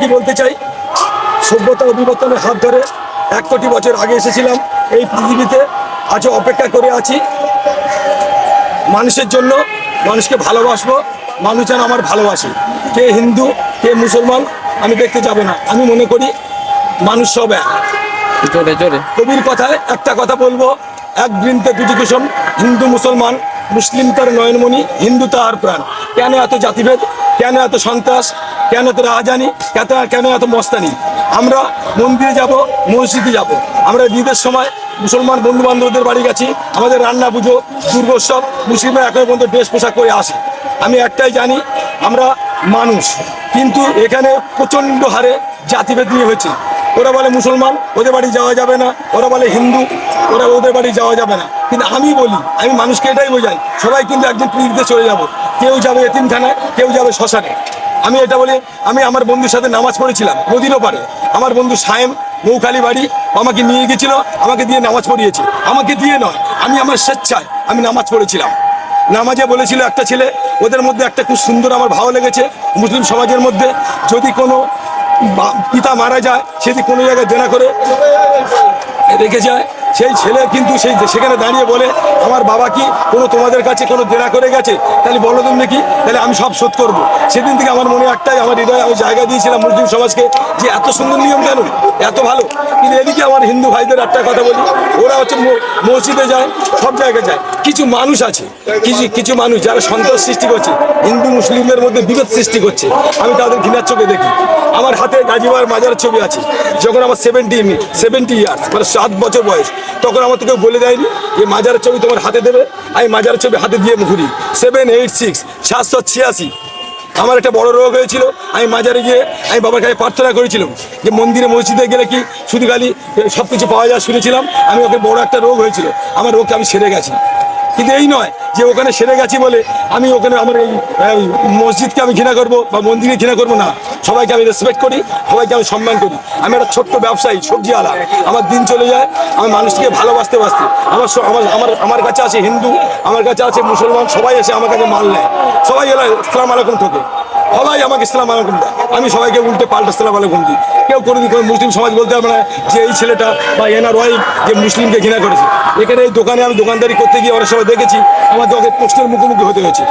কি বলতে চাই, সভ্যতা ও বিবর্তনের হাত ধরে 1 কোটি বছর আগে এসেছিলাম এই পৃথিবীতে, আজও অপেক্ষা করে আছি মানুষের জন্য। মানুষকে ভালোবাসবো, মানুষ যেন আমার ভালোবাসে। কে হিন্দু কে মুসলমান আমি দেখতে যাব না। আমি মনে করি মানুষ সব এক। জোরে জোরে কবির কথায় একটা কথা বলবো, এক বৃন্তে দুটি কুসুম, হিন্দু মুসলমান, মুসলিম তার নয়নমণি, হিন্দু তাহার প্রাণ। কেন এত জাতিভেদ, কেন এত সন্ত্রাস, কেন এত রাহাজানি, কেন এত মস্তানি? আমরা মন্দিরে যাব, মসজিদে যাব। আমরা ঈদের সময় মুসলমান বন্ধু বান্ধবদের বাড়ি গেছি, আমাদের রান্না পুজো দুর্গোৎসব মুসলিমরা এখন পর্যন্ত ড্রেস পোশাক করে আসে। আমি একটাই জানি, আমরা মানুষ, কিন্তু এখানে প্রচণ্ড হারে জাতিভেদ নিয়ে হয়েছে। ওরা বলে মুসলমান, ওদের বাড়ি যাওয়া যাবে না, ওরা বলে হিন্দু, ওদের বাড়ি যাওয়া যাবে না। কিন্তু আমি বলি, আমি মানুষকে এটাই বোঝাই, সবাই কিন্তু একদিন পৃথিবীতে চলে যাব। কেউ যাবে এতিমখানায়, কেউ যাবে শ্মশানে। আমি এটা বলি, আমি আমার বন্ধুর সাথে নামাজ পড়েছিলাম নদীর ওপারে। আমার বন্ধু সায়েম নৌখালি বাড়ি, আমাকে নিয়ে গেছিল, আমাকে দিয়ে নামাজ পড়িয়েছে। আমাকে দিয়ে নয়, আমি আমার স্বেচ্ছায় আমি নামাজ পড়েছিলাম। নামাজে বলেছিল একটা ছেলে, ওদের মধ্যে একটা খুব সুন্দর আমার ভালো লেগেছে, মুসলিম সমাজের মধ্যে যদি কোনো পিতা মারা যায়, সেটি কোনো জায়গায় দেনা করে রেখে যায়, সেই ছেলে কিন্তু সেখানে দাঁড়িয়ে বলে, আমার বাবা কি কোনো তোমাদের কাছে কোনো দেনা করে গেছে? তাহলে বলো তুমি নাকি, তাহলে আমি সব শোধ করবো। সেদিন থেকে আমার মনে একটাই, আমার হৃদয়ে আমি জায়গা দিয়েছিলাম মুসলিম সমাজকে, যে এত সুন্দর নিয়ম কেন, এত ভালো। কিন্তু এদিকে আমার হিন্দু ভাইদের একটা কথা বলি, ওরা হচ্ছে মসজিদে যায়, সব জায়গায় যায়। কিছু মানুষ আছে, কিছু মানুষ যারা সন্ত্রাস সৃষ্টি করছে, হিন্দু মুসলিমদের মধ্যে বিভেদ সৃষ্টি করছে। আমি তাদের ঘৃণার চোখে দেখি। আমার হাতে গাজীবাবার মাজারের ছবি আছে। যখন আমার 70 ইয়ার্স, মানে 7 বছর বয়স, তখন আমার তোকে বলে দেয়নি যে মাজারের ছবি তোমার হাতে দেবে। আমি মাজারের ছবি হাতে দিয়ে ঘুরি। 786 786। আমার একটা বড় রোগ হয়েছিল, আমি মাজারে গিয়ে আমি বাবার কাছে প্রার্থনা করেছিলাম যে মন্দিরে মসজিদে গেলে কি শুধু খালি সব কিছু পাওয়া যায়, শুনেছিলাম। আমি ওকে বড় একটা রোগ হয়েছিল, আমার রোগকে আমি সেরে গেছি। কিন্তু এই নয় যে ওখানে সেরে গেছি বলে আমি ওখানে আমার এই মসজিদকে আমি ঘৃণা করবো বা মন্দিরে ঘৃণা করবো না। সবাইকে আমি রেসপেক্ট করি, সবাইকে আমি সম্মান করি। আমি একটা ছোট্ট ব্যবসায়ী, সবজি আলা। আমার দিন চলে যায়, আমি মানুষকে ভালোবাসতে আমার কাছে আছে হিন্দু, আমার কাছে আছে মুসলমান, সবাই এসে আমার কাছে মাল নেয়। সবাই এলো আসসালামু আলাইকুম ঠোকে, সবাই আমাকে আসসালামু আলাইকুম দেয়। আমি সবাইকে উল্টে পাল্টা আসসালামু আলাইকুম দিই। কেউ কোনোদিন কোনো মুসলিম সমাজ বলতে পারবে না যে এই ছেলেটা বা এনার ওয়াইফ যে মুসলিমকে ঘৃণা করেছে। এখানে এই দোকানে আমি দোকানদারি করতে গিয়ে অনেক সময় দেখেছি আমাদের ওকে পোস্টের মুখোমুখি হতে হয়েছে,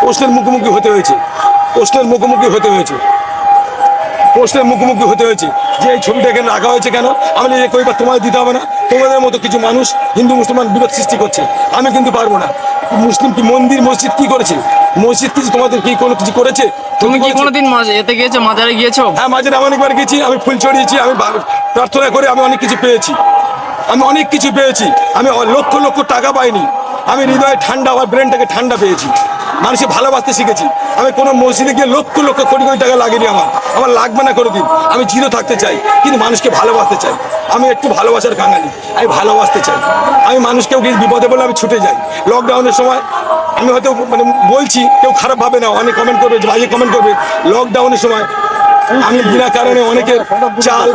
পোস্টের মুখোমুখি হতে হয়েছে, পোস্টের মুখোমুখি হতে হয়েছে, পোস্টের মুখোমুখি হতে হয়েছে যে এই ছবিটা এখানে রাখা হয়েছে কেন। আমি নিজে কইবার তোমাদের দিতে হবে না, তোমাদের মতো কিছু মানুষ হিন্দু মুসলমান বিরোধ সৃষ্টি করছে, আমি কিন্তু পারবো না। মুসলিম কি মন্দির মসজিদ কি করেছে? মসজিদ কিছু তোমাদের কি কোনো কিছু করেছে? তুমি কি কোনোদিন এতে গিয়েছো, মাজারে গিয়েছো? হ্যাঁ, মাঝে আমি অনেকবার গেছি, আমি ফুল চড়িয়েছি, আমি প্রার্থনা করে আমি অনেক কিছু পেয়েছি, আমি অনেক কিছু পেয়েছি। আমি লক্ষ লক্ষ টাকা পাইনি, আমি হৃদয়ে ঠান্ডা, আমার ব্রেনটাকে ঠান্ডা পেয়েছি, মানুষকে ভালোবাসতে শিখেছি। আমি কোনো মসজিদে গিয়ে লক্ষ লক্ষ কোটি কোটি টাকা লাগেনি, আমার লাগবে না কোনোদিন। আমি জিরো থাকতে চাই, কিন্তু মানুষকে ভালোবাসতে চাই। আমি একটু ভালোবাসার কাঙালি, আমি ভালোবাসতে চাই। আমি মানুষকে বিপদে বলে আমি ছুটে যাই। লকডাউনের সময় আমি হয়তো মানে বলছি, কেউ খারাপ ভাবে না, অনেক কমেন্ট করবে, বাজে কমেন্ট করবে। লকডাউনের সময় আমি বিনা কারণে অনেকের চাল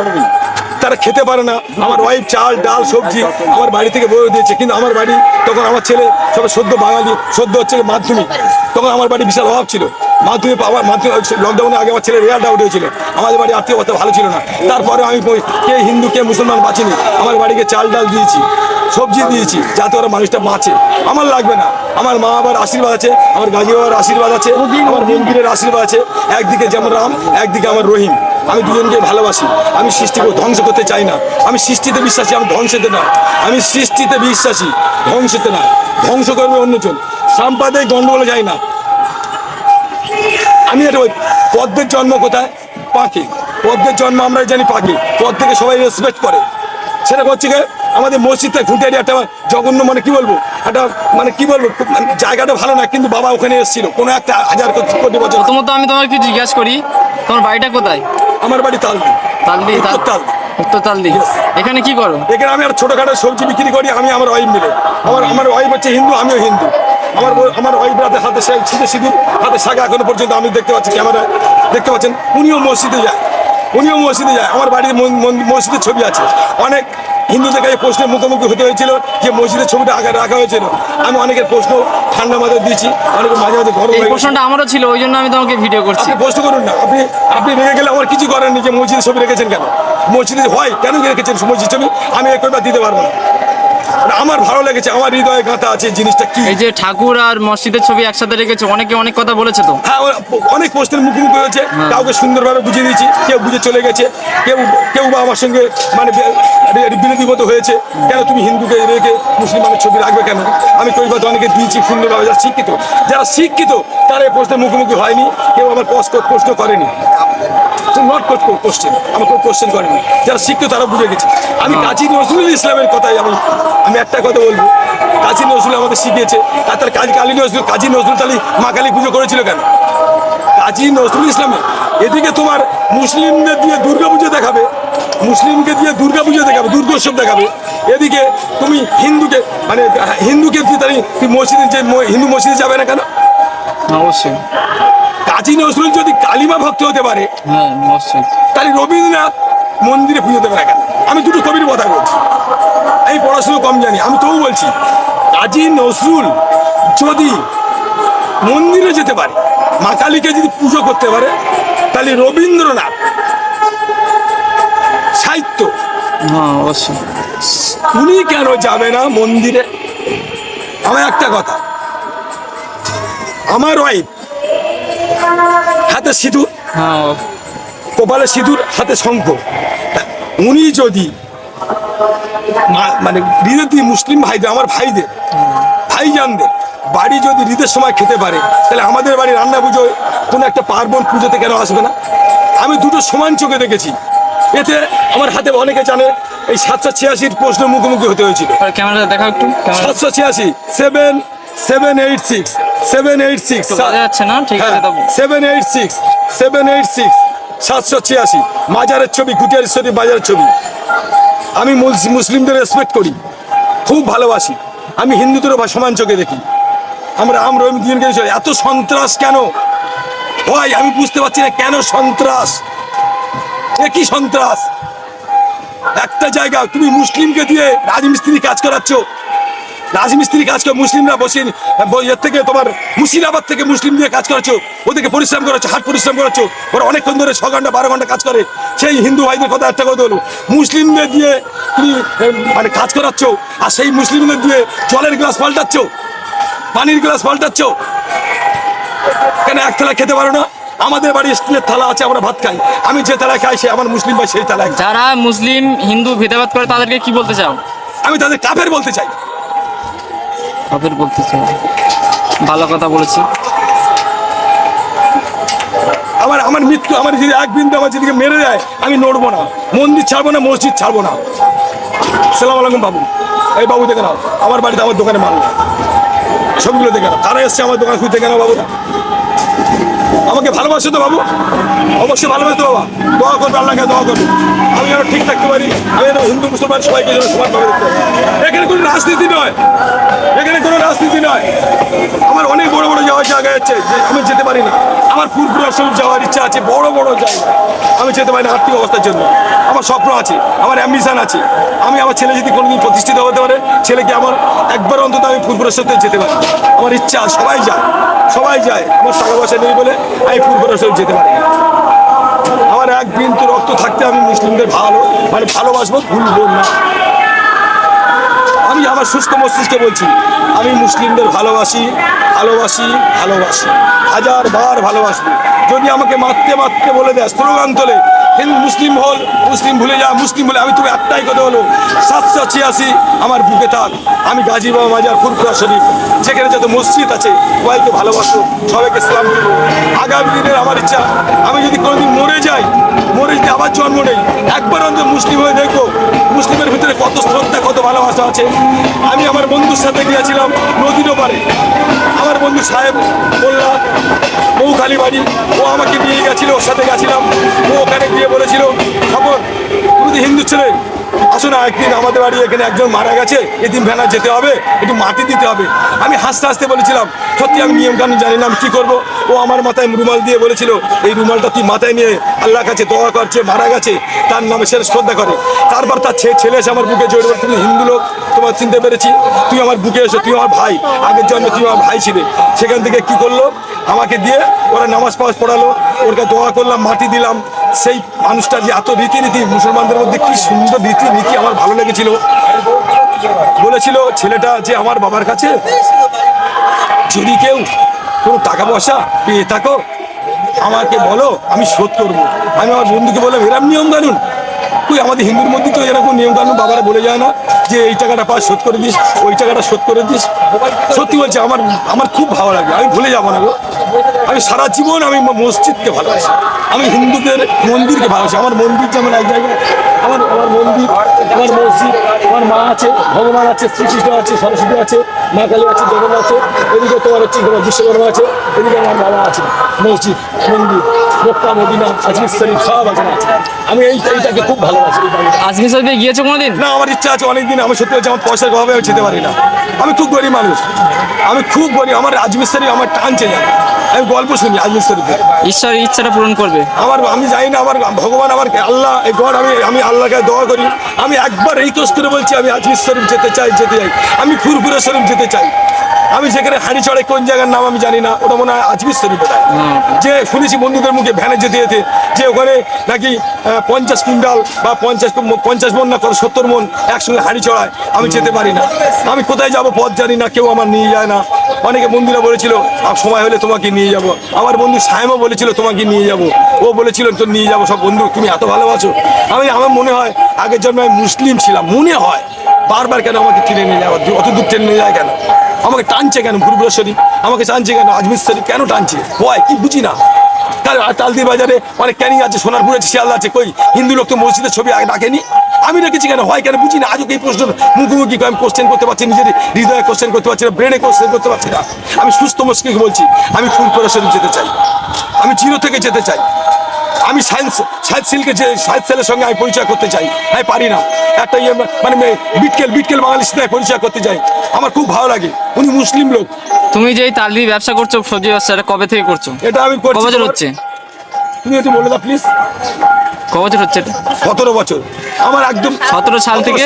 তারা খেতে পারে না, আমার ওয়াইফ চাল ডাল সবজি আমার বাড়ি থেকে বয়ে দিয়েছে। কিন্তু আমার বাড়ি তখন আমার ছেলে সবাই সদ্য বাঙালি, সদ্য হচ্ছে মাধ্যমিক, তখন আমার বাড়ি বিশাল অভাব ছিল। মাধ্যমিক লকডাউনের আগে আমার ছেলে রেজাল্ট আউট হয়েছিল, আমাদের বাড়ি আত্মীয় কথা ভালো ছিল না। তারপরে আমি কে হিন্দু কে মুসলমান বাঁচিনি, আমার বাড়িকে চাল ডাল দিয়েছি, সবজি দিয়েছি, যাতে ওরা মানুষটা বাঁচে। আমার লাগবে না, আমার মা বাবার আশীর্বাদ আছে, আমার গাজী বাবার আশীর্বাদ আছে, আমার মন্দিরের আশীর্বাদ আছে। একদিকে যেমন রাম, একদিকে আমার রহিম। আমি দুজনকে ভালোবাসি। আমি সৃষ্টিকে ধ্বংস করতে চাই না। আমি সৃষ্টিতে বিশ্বাসী, আমি ধ্বংসেতে নয়। আমি সৃষ্টিতে বিশ্বাসী, ধ্বংসেতে নয়। ধ্বংস করবে অন্যজন, সাম্প্রদায়িক গন্ডগোলে যাই না আমি। এটা ওই পদ্মের জন্ম কোথায়? পাখি। পদ্মের জন্ম আমরা জানি পাখি, পদ থেকে সবাই রেসপেক্ট করে। সেটা হচ্ছে গিয়ে আমাদের মসজিদটা ঘুঁটিয়ারি একটা জঘন্য, মানে কি বলবো, একটা মানে কি বলবো, জায়গাটা ভালো না, কিন্তু বাবা ওখানে এসেছিল কোনো একটা 1000 কোটি বছর। প্রথমত আমি তোমাকে কি জিজ্ঞাসা করি, তোমার বাড়িটা কোথায়? আমার বাড়ি তালদি। তালদি? উত্তর তালদি। এখানে কি করো? এখানে আমি আর ছোটখাটো সবজি বিক্রি করি, আমি আমার ওয়াইফ মিলে। আমার ওয়াইফ হচ্ছে হিন্দু, আমিও হিন্দু। আমার ওয়াইফ হাতে শীতে সিঁদুর, হাতে শাখা, এখনো পর্যন্ত আমি দেখতে পাচ্ছি, ক্যামেরায় দেখতে পাচ্ছেন। উনিও মসজিদে যায়, আমার বাড়ির মসজিদের ছবি আছে। অনেক হিন্দুদের কাছে প্রশ্নের মুখোমুখি হতে হয়েছিল যে মসজিদের ছবিটা আগে রাখা হয়েছিল। আমি অনেকের প্রশ্ন ঠান্ডা মাথায় দিয়েছি, অনেকে মাঝে মাঝে গরম এই হয়ে গেছে। প্রশ্নটা আমারও ছিল, ওই জন্য আমি তোমাকে ভিডিও করছি। আপনি প্রশ্ন করুন না, আপনি রেগে গেলে আমার কিছু করেননি যে মসজিদের ছবি রেখেছেন কেন, মসজিদে হয় কেন রেখেছেন মসজিদ ছবি, আমি একবার দিতে পারবো না। মানে আমার ভালো লেগেছে, আমার হৃদয়ে গাঁথা আছে জিনিসটা কি। এই যে ঠাকুর আর মসজিদের ছবি একসাথে রেখেছো, অনেকে অনেক কথা বলেছে তো। হ্যাঁ, অনেক প্রশ্নের মুখোমুখি হয়েছে, কাউকে সুন্দরভাবে বুঝিয়ে দিয়েছি, কেউ বুঝে চলে গেছে, কেউ কেউ বা আমার সঙ্গে মানে বিরোধী মতো হয়েছে, কেন তুমি হিন্দুকে রেখে মুসলমানের ছবি রাখবে কেন। আমি কৈফিয়ত অনেকে দিয়েছি সুন্দরভাবে। যারা শিক্ষিত তারা এই প্রশ্নের মুখোমুখি হয়নি, কেউ আমার প্রশ্ন করেনি, নট কোশ্চেন, আমার কোনো কোশ্চেন করেনি। যারা শিক্ষিত তারা বুঝে গেছে। আমি কাজী নজরুল ইসলামের কথাই আমি একটা কথা বলবো, কাজী নজরুল আমাদের শিখিয়েছে। তার কাজী নজরুল তাহলে মা কালী পুজো করেছিল কেন? কাজী নজরুল ইসলামে এদিকে তোমার মুসলিমদের দিয়ে দুর্গাপুজো দেখাবে, মুসলিমকে দিয়ে দুর্গাপুজো দেখাবে, দুর্গোৎসব দেখাবে, এদিকে তুমি হিন্দুকে দিয়ে তাহলে তুমি হিন্দু মসজিদে যাবে না কেন? অবশ্যই। কাজী নজরুল যদি কালিমা ভক্ত হতে পারে, হ্যাঁ অবশ্যই। তাহলে রবীন্দ্রনাথ মন্দিরে পুজো দেবে না কেন? আমি দুটো কবির কথা বলছি, আমি পড়াশুনো কম জানি, আমি তবু বলছি কাজী নজরুল যদি মন্দিরে যেতে পারে, মা কালীকে যদি পুজো করতে পারে, তাহলে রবীন্দ্রনাথ সাহিত্য হ্যাঁ অবশ্যই। উনি কেন যাবে না মন্দিরে? আমার একটা কথা, আমার ওয়াইফ হাতে সিঁদুর, হ্যাঁ কপালে সিঁদুর, হাতে শঙ্খ, উনি যদি মানে বিরোধী মুসলিম ভাইদের, আমার ভাইজানদের বাড়ি যদি ঈদের সময় খেতে পারে, তাহলে আমাদের বাড়ি রান্না পুজোয় কোনো একটা পার্বণ পুজোতে কেন আসবে না? আমি দুটো সমান চোখে দেখেছি। এতে আমার হাতে অনেকে জানে এই 786 প্রশ্নের মুখোমুখি হতে হয়েছিল। ক্যামেরা দেখাও একটু। 786 786 786 বোঝা যাচ্ছে না, ঠিক আছে। 786 786 786 মাজারের ছবি, কুটিয়ার শরীফ বাজারের ছবি। আমি মুসলিমদের রেসপেক্ট করি, খুব ভালোবাসি। আমি হিন্দুদেরও সমান চোখে দেখি। আমরা এত সন্ত্রাস কেন হয় আমি বুঝতে পারছি না, কেন সন্ত্রাস? একই সন্ত্রাস। একটা জায়গা তুমি মুসলিমকে দিয়ে রাজমিস্ত্রি কাজ করাচ্ছ, রাজমিস্ত্রি কাজ করে মুসলিমরা বসে এর থেকে তোমার মুর্শিদাবাদ থেকে মুসলিম দিয়ে কাজ করাচ্ছ, ওদেরকে পরিশ্রম করাচ্ছ, হাট পরিশ্রম করাচ্ছ, ওরা অনেকক্ষণ ধরে 6 ঘন্টা 12 ঘন্টা কাজ করে। সেই হিন্দু ভাইদের কথা একটা কথা হলো, মুসলিমদের দিয়ে তুমি মানে কাজ করাচ্ছ, আর সেই মুসলিমদের দিয়ে জলের গ্লাস পাল্টাচ্ছ, পানির গ্লাস পাল্টাচ্ছ। কেন এক থালা খেতে পারো না? আমাদের বাড়ি স্টিলের থালা আছে, আমরা ভাত খাই। আমি যে থালা খাই সে আমার মুসলিম ভাই সেই থালায়। যারা মুসলিম হিন্দু ভেদাভেদ করে তাদেরকে কি বলতে চাও? আমি তাদের কাফের বলতে চাই। কাফের বলতে চাও, ভালো কথা বলেছি। আমার মৃত্যু, আমার যদি এক বিন্দু আমার যেদিকে মেরে দেয়, আমি নড়বো না, মন্দির ছাড়বো না, মসজিদ ছাড়বো না। সালাম আলাইকুম বাবু, এই বাবু দেখে নাও, আমার বাড়িতে আমার দোকানে মাল না, সবগুলো দেখে নাও। তারা এসছে আমার দোকান খুঁজতে, কেন বাবু? আমাকে ভালোবাসো তো বাবু? অবশ্যই ভালোবাসো তো বাবা। দোয়া করবে, আল্লাহকে দোয়া করবে আমি যেন ঠিক থাকতে পারি, আমি যেন হিন্দু মুসলমান সবাইকে যেন সমানভাবে দেখতে পারি। এখানে কোনো রাজনীতি নয়, এখানে কোনো রাজনীতি নয়। আমার অনেক বড় বড় যাওয়ার জায়গা আছে যে আমি যেতে পারি না। আমার ফুরফুরা শরীফ যাওয়ার ইচ্ছা আছে, বড় বড় জায়গা আমি যেতে পারি না আর্থিক অবস্থার জন্য। আমার স্বপ্ন আছে, আমার অ্যাম্বিশন আছে। আমার ছেলে যদি কোনোদিন প্রতিষ্ঠিত হতে পারে, ছেলেকে আমার একবার অন্তত আমি ফুরফুরা শরীফে যেতে পারি। আমার ইচ্ছা, সবাই যায়, সবাই যায়। আমার টাকা পয়সা নেই বলে আমি ফুরফুরা শরীফ যেতে পারি। আমার এক বিন্দু রক্ত থাকতে আমি মুসলিমদের ভালোবাসবো, ভুলবো না। আমি আমার সুস্থ মস্তিষ্কে বলছি, আমি মুসলিমদের ভালোবাসি, ভালোবাসি, ভালোবাসি, 1000বার ভালোবাসবো। যদি আমাকে মারতে মারতে বলে দেয়, স্লোগান তোলে হিন্দু মুসলিম হল, মুসলিম ভুলে যা, মুসলিম বলে, আমি তবে একটাই কথা হলো 786 আমার বুকে থাক। আমি গাজী বাবা মাজার, ফুরফুরা শরীফ, যেখানে যত মসজিদ আছে সবাইকে ভালোবাসো, সবাইকে সালাম দেবো। আগামী দিনের আমার ইচ্ছা, আমি যদি কোনোদিন মরে যাই, মরে যদি আবার জন্ম নেই, একবার অন্তত মুসলিম হয়ে দেখবো মুসলিমের ভিতরে কত শ্রদ্ধা, কত ভালোবাসা আছে। আমি আমার বন্ধুর সাথে গিয়েছিলাম নদীর ওপারে, আমার বন্ধু সাহেব বললা বৌখালি বাড়ি, ও আমাকে নিয়ে গেছিল, ওর সাথে গেছিলাম। ও ওখানে গিয়ে বলেছিল, খবর তুমি তো হিন্দু ছেলে, আসো না একদিন আমাদের বাড়ি এখানে একজন মারা গেছে, এদিন ভ্যানা যেতে হবে, একটু মাটি দিতে হবে। আমি হাসতে হাসতে বলেছিলাম সত্যি আমি নিয়ম কানুন জানি না, আমি কি করবো। ও আমার মাথায় রুমাল দিয়ে বলেছিল এই রুমালটা তুই মাথায় নিয়ে আল্লাহর কাছে দোয়া করছে, মারা গেছে তার নামে সে শ্রদ্ধা করে। তারপর তার ছেলে এসে আমার বুকে জড়িয়ে বলে, তুমি হিন্দু লোক, তোমার চিনতে পেরেছি, তুই আমার বুকে এসে, তুই আমার ভাই, আগের জন্মে তুই আমার ভাই ছিলে। সেখান থেকে কি করলো, আমাকে দিয়ে ওরা নামাজ পাওয়াজ পড়ালো, ওরকে দোয়া করলাম, মাটি দিলাম। সেই মানুষটা যে এত রীতিনীতি, মুসলমানদের মধ্যে কি সুন্দর রীতিনীতি আমার ভালো লেগেছিল। বলেছিল ছেলেটা যে আমার বাবার কাছে যদি কেউ কোনো টাকা পয়সা পেয়ে থাকো আমাকে বলো, আমি শোধ করবো। আমি আমার বন্ধুকে বললাম এরম নিয়ম কানুন, তুই আমাদের হিন্দুর মধ্যে তো এরকম নিয়ম কানুন বাবারা বলে যায় না যে এই টাকাটা পাস শোধ করে দিস, ওই টাকাটা শোধ করে দিস। সত্যি বলছি আমার আমার খুব ভালো লাগে, আমি ভুলে যাবো না গো। আমি সারা জীবন আমি মসজিদকে ভালোবাসি, আমি হিন্দুদের মন্দিরকে ভালোবাসি। আমার মন্দির যেমন এক জায়গায়, আমার আমার মন্দির, আমার মসজিদ, আমার মা আছে, ভগবান আছে, শ্রীকৃষ্ণ আছে, সরস্বতী আছে, মা কালী আছে, জগন্নাথ আছে, এদিকে তোমার হচ্ছে বিশ্বকর্মা আছে, এদিকে আমার বাবা আছে, মসজিদ, মন্দির, মক্কা, মদিনা, আজমির শরীফ সব আছে। আমি এইটাকে খুব ভালোবাসি। আজমির শরীফে গিয়েছো কোনোদিন? না, আমার ইচ্ছা আছে অনেকদিন। আমি সত্যি বলছি আমার পয়সার অভাবে আমি যেতে পারি না, আমি খুব গরিব মানুষ, আমি খুব গরিব। আমার আজমির শরীফ আমার টানছে যায়, আমি গল্প শুনি আজমির শরীফের। ঈশ্বর ইচ্ছাটা পূরণ করবে। আমি জানি না, আমার ভগবান, আমার আল্লাহ, এই গড, আমি আল্লাহকে দোয়া করি। আমি একবার এই কোশ করে বলছি আমি আজমির শরীফ যেতে চাই। আমি ফুরফুরা শরীফ যেতে চাই। আমি যেখানে হাঁড়ি চড়ে, কোন জায়গার নাম আমি জানি না, ওটা মনে হয় আজমির শরীফ। যে শুনেছি বন্ধুদের মুখে ভ্যানে যেতে যেতে যে ওখানে নাকি 50 কুইন্টাল বা 50 মন না 70 মন একসঙ্গে হাঁড়ি চড়ায়। আমি যেতে পারি না, আমি কোথায় যাব পথ জানি না, কেউ আমার নিয়ে যায় না। অনেকে বন্ধুরা বলেছিল সময় হলে তোমাকে নিয়ে যাব। আমার বন্ধু সাহেবও বলেছিল তোমাকে নিয়ে যাব, ও বলেছিল তো নিয়ে যাবো। সব বন্ধু তুমি এত ভালোবাসো। আমার মনে হয় আগের জন্মে আমি মুসলিম ছিলাম, মনে হয়। বারবার কেন আমাকে টেনে নিয়ে যাওয়া, অত দূর টেনে নিয়ে যায় কেন, আমাকে টানছে কেন ফুরফুরা শরীফ, আমাকে টানছে কেন আজমির শরীফ, কেন টানছে হয় কি বুঝি না। তালদি বাজারে অনেক ক্যানিং আছে, সোনারপুর আছে, শিয়ালদা আছে, কই হিন্দু লোক তো মসজিদের ছবি আগে ডাকেনি, আমি রেখেছি কেন, হয় কেন বুঝি না। আজও এই প্রশ্ন মুখোমুখি আমি কোশ্চেন করতে পারছি, নিজের হৃদয়ে কোশ্চেন করতে পারছি না, ব্রেনে কোশ্চেন করতে পারছি না। আমি সুস্থ মস্তিষ্কে বলছি আমি ফুরফুরা শরীফ যেতে চাই, আমি চির থেকে যেতে চাই। আমি সায়েন্স সেলের সঙ্গে আমি পরিচয় করতে চাই, আমি পারি না। একটা মানে বিটকেল বাঙালির সাথে পরিচয় করতে চাই, আমার খুব ভালো লাগে। উনি মুসলিম লোক। তুমি যে এই তালদি ব্যবসা করছো, সবজি ব্যবসা, এটা কবে থেকে করছো? এটা আমি করছি। কত বছর হচ্ছে? তুমি একটু বলে দাও প্লিজ। ক বছর হচ্ছে এটা? 17 বছর আমার, একদম 17 সাল থেকে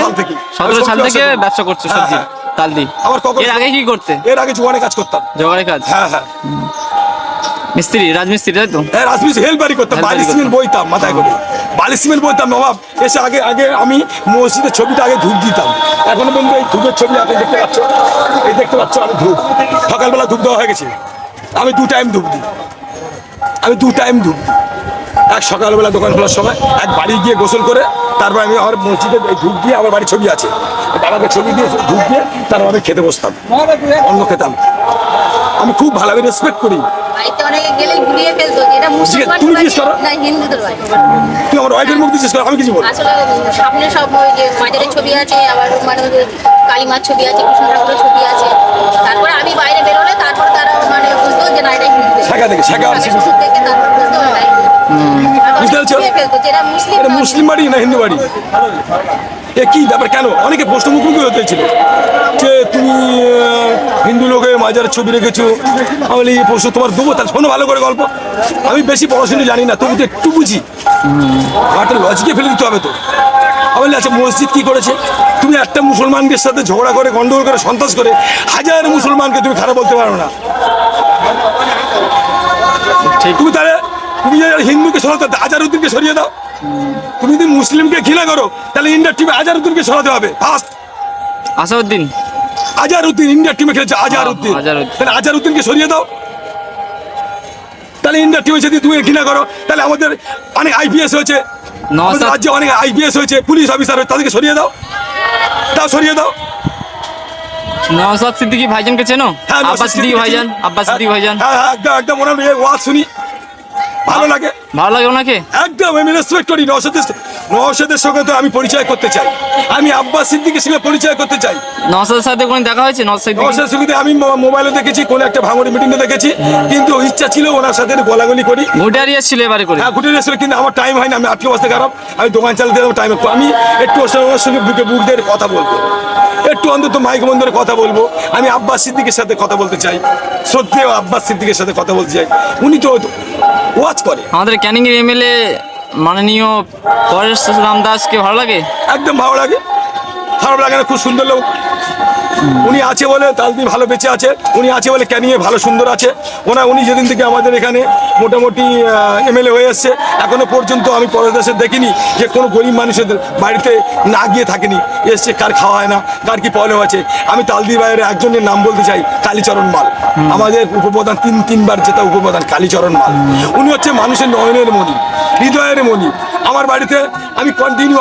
17 সাল থেকে ব্যবসা করছো সবজি হ্যাঁ। তালদি। আমার এর আগে কি করতে? এর আগে জোয়ানে কাজ করতাম, জোগাড়ের কাজ। হ্যাঁ হ্যাঁ, মিস্ত্রি, রাজমিস্ত্রি, তাই তো? হ্যাঁ রাজমিস্ত্রি, হেল্পারি করতাম, বালি সিমেন্ট বইতাম মাথায় করে, বালি সিমেন্ট বইতাম। নবাব এসে আগে আমি মসজিদের ছবিটা আগে ধূপ দিতাম। এখনো পর্যন্ত এই ধূপের ছবি আপনি দেখতে পাচ্ছ, এই দেখতে পাচ্ছ আমি ধূপ, সকালবেলা ধূপ দেওয়া হয়ে গেছে। আমি 2 টাইম ধূপ দিই, এক সকালবেলা দোকান খোলার সময়, এক বাড়ি গিয়ে গোসল করে, তারপর আমি আমার মসজিদে এই ধূপ দিয়ে, আমার বাড়ির ছবি আছে, বাবাকে ছবি দিয়ে ধূপ দিয়ে তারপর আমি খেতে বসতাম, অন্ন খেতাম। আমি খুব ভালো, আমি রেসপেক্ট করি। বাড়িতে অনেকে গেলে ঘুরিয়ে ফেলতো যে এটা মুসলমান তুমি জিজ্ঞেস করো। না হিন্দুদের বাড়ি। তুই আমার ওয়াইফের মুখ দিচ্ছিস, আমি কিছু বলি। আসলে সামনে সব ওই যে মাজারের ছবি আছে, আবার মানে ওই যে কালীমার ছবি আছে, কৃষ্ণ ঠাকুরের ছবি আছে। তারপরে আমি বাইরে বেরোলে তারপর তারা মানে বুঝতো যে না এটা হিন্দু। শেখা থেকে শেখা আর শিখেছি। থেকে তারপর বুঝতো না এটা হিন্দু। বুঝতে পারছো? ঘুরিয়ে ফেলতো যে এটা মুসলিম এটা না মুসলিম বাড়ি না হিন্দু বাড়ি, এ কি ব্যাপার, কেন অনেকে প্রশ্ন মুখোমুখি হতে হয়েছিল যে তুমি হিন্দু লোকে মাজারের ছবি রেখেছো। আমি বলি এই প্রশ্ন তোমার দেবো, তাহলে শোনো ভালো করে গল্প। আমি বেশি পড়াশোনা জানি না, তবু তো একটু বুঝি, একটা লজিকে ফেলে দিতে হবে তো। আমি বলি আচ্ছা মসজিদ কি করেছে? তুমি একটা মুসলমানদের সাথে ঝগড়া করে, গন্ডগোল করে, সন্ত্রাস করে 1000 মুসলমানকে তুমি খারাপ বলতে পারো না। তুমি তাহলে তুমি যে হিন্দুকে সরাতে, আজহারউদ্দিনকে সরিয়ে দাও। তুমি যদি মুসলিমকে ঘৃণা করো তাহলে ইন্ডিয়ার টিমে আজহারউদ্দিনকে সরাতে হবে ফার্স্ট। আসাউদ্দিন, আজহারউদ্দিন ইন্ডিয়ার টিমে খেলেছে, আজহারউদ্দিন, তাহলে আজহারউদ্দিনকে সরিয়ে দাও। তাহলে ইন্ডিয়ার টিমে যদি তুমি ঘৃণা করো, তাহলে আমাদের অনেক আইপিএস হয়েছে, আমাদের রাজ্যে অনেক আইপিএস হয়েছে, পুলিশ অফিসার হয়েছে, তাদেরকে সরিয়ে দাও, সরিয়ে দাও। নওশাদ সিদ্দিকী ভাইজানকে চেনো? হ্যাঁ, আব্বাস সিদ্দিকী ভাইজান, আব্বাস সিদ্দিকী ভাইজান। হ্যাঁ হ্যাঁ, একদম একদম, ওনার ওয়াজ শুনি, ভালো লাগে, ভালো লাগে ওনাকে। একদম আমি রেসপেক্ট করি। নওশাদ নওশাদের সঙ্গে তো আমি পরিচয় করতে চাই, আমি আব্বাস সিদ্দিকের সঙ্গে পরিচয় করতে চাই। নওশাদের সাথে কোনো দেখা হয়েছে? নওশাদের সঙ্গে আমি মোবাইলে দেখেছি, কোন একটা ভাঙড়ি মিটিংয়ে দেখেছি, কিন্তু ইচ্ছা ছিল ওনার সাথে গলাগলি করি। ঘুটারি এসেছিল এবারে করে। হ্যাঁ, ঘুরে এসেছিল, কিন্তু আমার টাইম হয় না, আমি আটকে বসতে খারাপ, আমি দোকান চালাতে টাইম, আমি একটু ওর সঙ্গে বুকে বুক দিয়ে কথা বলবো, একটু অন্তত মাইক বন্ধের কথা বলবো। আমি আব্বাস সিদ্দিকের সাথে কথা বলতে চাই, সত্যিও আব্বাস সিদ্দিকের সাথে কথা বলতে চাই। উনি তো ওয়াচ করে। আমাদের ক্যানিং এর এমএলএ মাননীয় পরেশ রামদাসকে ভালো লাগে? একদম ভালো লাগে, খারাপ লাগে না, খুব সুন্দর লোক। উনি আছে বলে তালদি ভালো বেঁচে আছে, উনি আছে বলে ক্যানিংয়ে ভালো সুন্দর আছে। উনি যেদিন থেকে আমাদের এখানে মোটামুটি এমএলএ হয়ে এসছে, এখনো পর্যন্ত আমি পরের দেশে দেখিনি যে কোনো গরিব মানুষের বাড়িতে না গিয়ে থাকেনি, এসছে কার খাওয়া হয় না, কার কি প্রবলেম আছে। আমি তালদি বাইরে একজনের নাম বলতে চাই, কালীচরণ মাল, আমাদের উপপ্রধান, তিনবার জেতা উপপ্রধান কালীচরণ মাল। উনি হচ্ছে মানুষের নয়নের মণি, হৃদয়ের মণি। আমার বাড়িতে আমি কন্টিনিউ,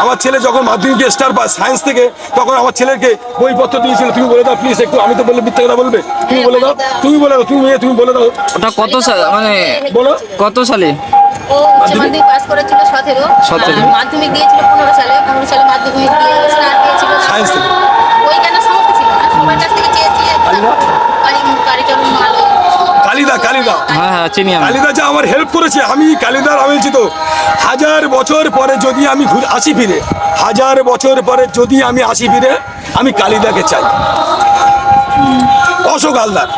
আমার ছেলে যখন মাধ্যমিকে স্টার পায় সায়েন্স থেকে, তখন আমার ছেলেকে বইপত্র দিয়েছিল। তুমি বলে দাও প্লিজ একটু, আমি তো বললে মিথ্যে কথা বলবে, তুমি বলে দাও, তুমি বলে দাও, তুমি বলে দাও। ওটা কত সাল, মানে বলো কত সালে? ও উচ্চ মাধ্যমিক পাস করেছিল 17, 17 আর মাধ্যমিক দিয়েছিল 15 সালে মাধ্যমিক দিয়ে স্টার পেয়েছিল। সায়েন্স থেকে। ওই কেন সমর্থ ছিল না, সবার কাছ থেকে চেয়েছি কালীচরণ মাল, কালিদা হ্যাঁ হ্যাঁ, চিনি আমি। কালিদা যা আমার হেল্প করেছে, আমি কালিদার আমি বলছি তো, 1000 বছর পরে যদি আমি আসি ফিরে, 1000 বছর পরে যদি আমি আসি ফিরে, আমি কালিদাকে চাই। অশোক হালদার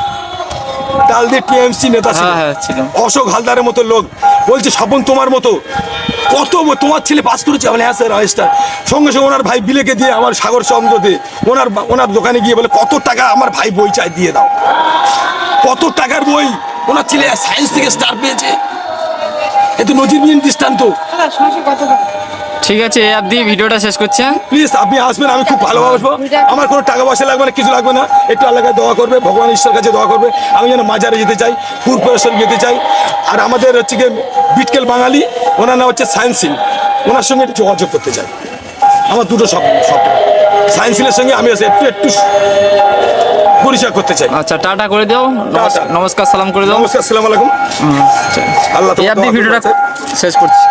তালদি টিএমসি নেতা ছিল, হ্যাঁ হ্যাঁ ছিল। অশোক হালদারের মতো লোক বলছে স্বপন তোমার মতো কত, তোমার ছেলে পাস করেছে, বলে হ্যাঁ স্যার রেজিস্টার। সঙ্গে সঙ্গে ওনার ভাই বিলেকে দিয়ে, আমার সাগর চন্দ্র দিয়ে ওনার দোকানে গিয়ে বলে কত টাকা আমার ভাই বই চাই, দিয়ে দাও। কত টাকার বই, ওনার ছেলে সায়েন্স থেকে স্টার পেয়েছে, এ তো নজিরবিহীন দৃষ্টান্ত। ঠিক আছে, এই অবধি ভিডিওটা শেষ করছে। প্লিজ আপনি আসবেন, আমি খুব ভালোবাসবো। আমার কোনো টাকা পয়সা লাগবে না, কিছু লাগবে না, একটু আল্লাহকে দোয়া করবে, ভগবান ঈশ্বর কাছে দোয়া করবে। আমি যেন মাজারে যেতে চাই, পূর্বেশ্বর যেতে চাই। আর আমাদের হচ্ছে গিয়ে বিটকেল বাঙালি, ওনার নাম হচ্ছে সায়েন্স সিং, ওনার সঙ্গে একটু যোগাযোগ করতে চাই। আমার দুটো স্বপ্ন, সায়েন্স সিংয়ের সঙ্গে আমি একটু পরিচয় করতে চাই। আচ্ছা, টাটা করে দাও, টাটা। নমস্কার সালাম করে দাও। নমস্কার, আসসালামু আলাইকুম। আল্লাহ এই অবধি তোমার ভিডিওটা দোয়া করবে। শেষ করছি।